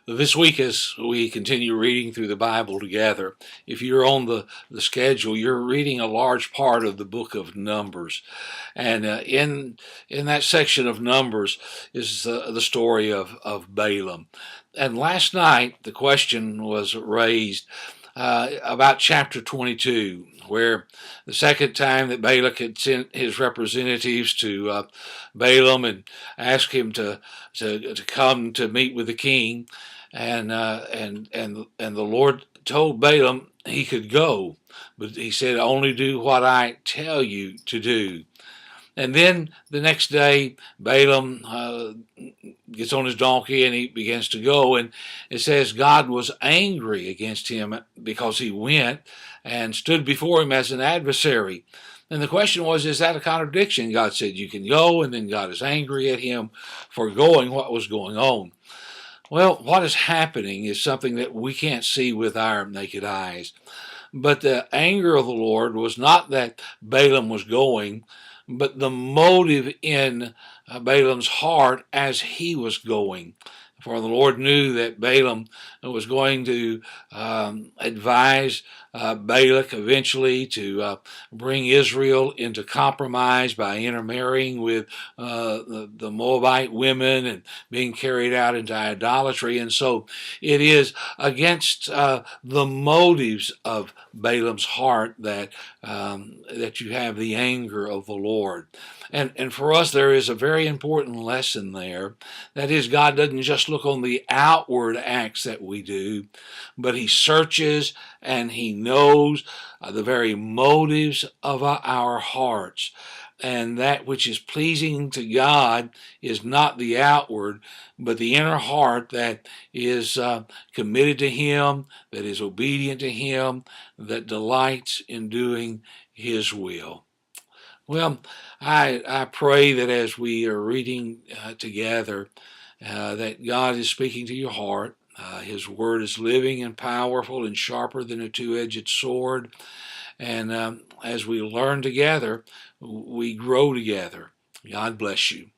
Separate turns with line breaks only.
This week, as we continue reading through the Bible together, if you're on the schedule, you're reading a large part of the book of Numbers. And in that section of Numbers is the story of Balaam. And last night, the question was raised about chapter 22, where the second time that Balak had sent his representatives to Balaam and asked him to come to meet with the king, and the Lord told Balaam he could go, but he said, "Only do what I tell you to do." And then the next day, Balaam gets on his donkey and he begins to go. And it says God was angry against him because he went and stood before him as an adversary. And the question was, is that a contradiction? God said you can go, and then God is angry at him for going. What was going on? Well, what is happening is something that we can't see with our naked eyes. But the anger of the Lord was not that Balaam was going, but the motive in Balaam's heart as he was going. For the Lord knew that Balaam was going to advise Balak eventually to bring Israel into compromise by intermarrying with the Moabite women and being carried out into idolatry. And so it is against the motives of Balaam's heart that you have the anger of the Lord. And for us, there is a very important lesson there. That is, God doesn't just look on the outward acts that we do, but he searches and he knows the very motives of our hearts. And that which is pleasing to God is not the outward, but the inner heart that is committed to him, that is obedient to him, that delights in doing his will. Well, I pray that as we are reading together, that God is speaking to your heart. His word is living and powerful and sharper than a two-edged sword. And as we learn together, we grow together. God bless you.